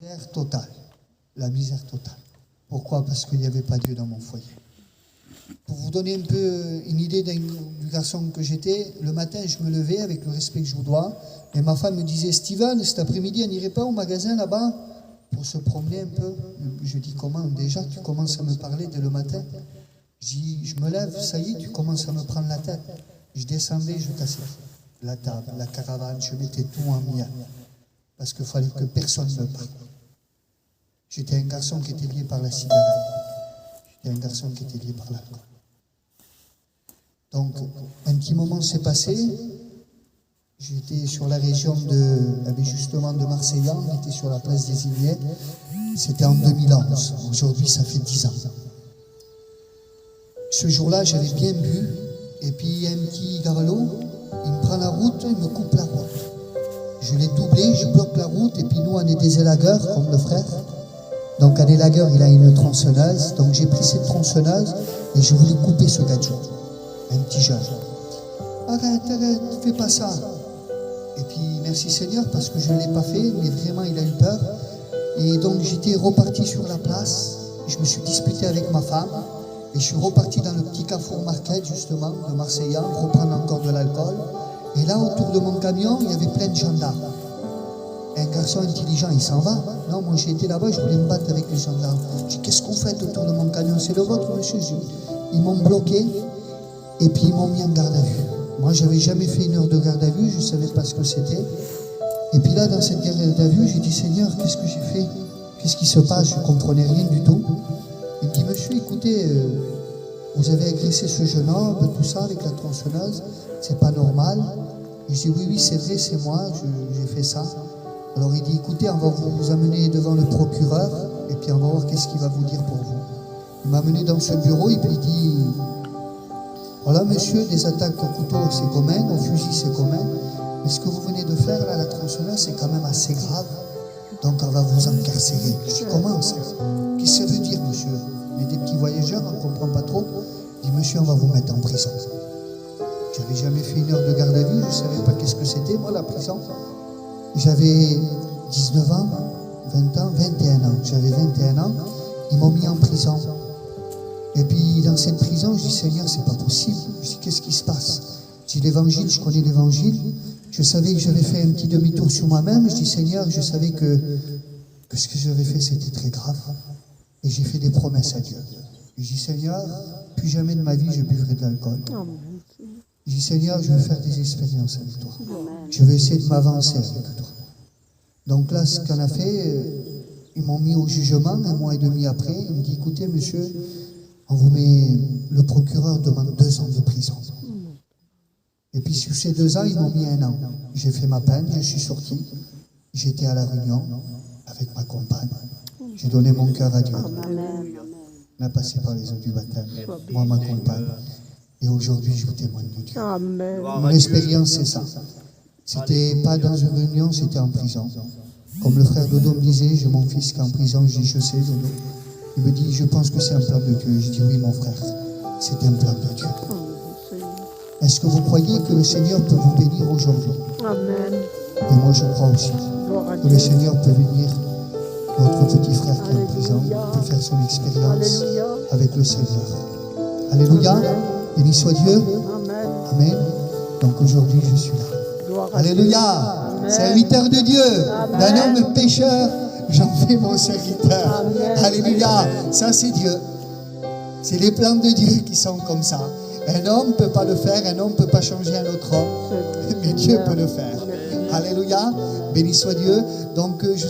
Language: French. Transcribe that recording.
misère totale. La misère totale. Pourquoi? Parce qu'il n'y avait pas Dieu dans mon foyer. Pour vous donner un peu une idée du garçon que j'étais, le matin, je me levais avec le respect que je vous dois, et ma femme me disait, Steven, cet après-midi, on n'irait pas au magasin là-bas pour se promener un peu? Je dis, comment? Déjà, tu commences à me parler dès le matin? Je dis, je me lève, ça y est, tu commences à me prendre la tête. Je descendais, je cassais la table, la caravane, je mettais tout en mien, parce qu'il fallait que personne ne me parle. J'étais un garçon qui était lié par la cigarette. J'étais un garçon qui était lié par l'alcool. Donc, un petit moment s'est passé. J'étais sur la région justement de Marseillan, on était sur la place des Iliers. C'était en 2011. Aujourd'hui, ça fait 10 ans. Ce jour-là, j'avais bien bu. Et puis, il y a un petit garelot, il me prend la route, il me coupe la route. Je l'ai doublé, je bloque la route. Et puis, nous, on est des élagueurs, comme le frère. Donc, un élagueur, il a une tronçonneuse. Donc, j'ai pris cette tronçonneuse et je voulais couper ce gadget. Un petit jeune. Arrête, fais pas ça. Et puis, merci Seigneur, parce que je ne l'ai pas fait, mais vraiment, il a eu peur. Et donc, j'étais reparti sur la place. Je me suis disputé avec ma femme. Et je suis reparti dans le petit Carrefour Market, justement, de Marseillan, reprendre encore de l'alcool. Et là, autour de mon camion, il y avait plein de gendarmes. Un garçon intelligent, il s'en va. Non, moi, j'ai été là-bas, je voulais me battre avec les gendarmes. J'ai dit, qu'est-ce qu'on fait autour de mon camion? C'est le vôtre, monsieur? Ils m'ont bloqué. Et puis ils m'ont mis en garde à vue. Moi, j'avais jamais fait une heure de garde à vue, je ne savais pas ce que c'était. Et puis là, dans cette garde à vue, j'ai dit, Seigneur, qu'est-ce que j'ai fait? Qu'est-ce qui se passe? Je ne comprenais rien du tout. Il me dit, monsieur, écoutez, vous avez agressé ce jeune homme, tout ça, avec la tronçonneuse, c'est pas normal. Et je dis, oui, c'est vrai, c'est moi, j'ai fait ça. Alors il dit, écoutez, on va vous amener devant le procureur, et puis on va voir qu'est-ce qu'il va vous dire pour vous. Il m'a amené dans ce bureau, et puis il dit, voilà, monsieur, des attaques au couteau, c'est commun, au fusil, c'est commun. Mais ce que vous venez de faire, là, la tronçonneuse, c'est quand même assez grave. Donc, on va vous incarcérer. Je dis, comment ça? Qu'est-ce que ça veut dire, monsieur? On est des petits voyageurs, on ne comprend pas trop. Je dis, monsieur, on va vous mettre en prison. J'avais jamais fait une heure de garde à vue, je ne savais pas qu'est-ce que c'était, moi, la prison. J'avais 19 ans, 20 ans, 21 ans. J'avais 21 ans, ils m'ont mis en prison. Et puis, dans cette prison, je dis, Seigneur, c'est pas possible. Je dis, qu'est-ce qui se passe? Je dis, l'évangile, je connais l'évangile. Je savais que j'avais fait un petit demi-tour sur moi-même. Je dis, Seigneur, je savais que ce que j'avais fait, c'était très grave. Et j'ai fait des promesses à Dieu. Je dis, Seigneur, plus jamais de ma vie, je buvrai de l'alcool. Je dis, Seigneur, je veux faire des expériences avec toi. Je veux essayer de m'avancer avec toi. Donc là, ce qu'on a fait, ils m'ont mis au jugement 1 mois et demi après. Il me dit, écoutez, monsieur, on vous met, le procureur demande 2 ans de prison. Et puis sur ces 2 ans, ils m'ont mis 1 an. J'ai fait ma peine, je suis sorti. J'étais à la Réunion avec ma compagne. J'ai donné mon cœur à Dieu. On a passé par les eaux du baptême. Moi, ma compagne. Et aujourd'hui, je vous témoigne de Dieu. Mon expérience, c'est ça. C'était pas dans une réunion, c'était en prison. Comme le frère Dodo me disait, j'ai mon fils qui est en prison. Je dis, je sais, Dodo. Il me dit, je pense que c'est un plan de Dieu. Je dis, oui, mon frère, c'est un plan de Dieu. Est-ce que vous croyez que le Seigneur peut vous bénir aujourd'hui? Amen. Et moi, je crois aussi que le Seigneur peut bénir notre petit frère qui est en prison, peut faire son expérience avec le Seigneur. Alléluia. Béni soit Dieu. Amen. Donc aujourd'hui, je suis là. Alléluia. Serviteur de Dieu, d'un homme pécheur, j'en fais mon serviteur. Amen. Alléluia. Ça, c'est Dieu. C'est les plans de Dieu qui sont comme ça. Un homme ne peut pas le faire, un homme ne peut pas changer un autre homme. Mais Dieu peut le faire. Alléluia. Béni soit Dieu. Donc, je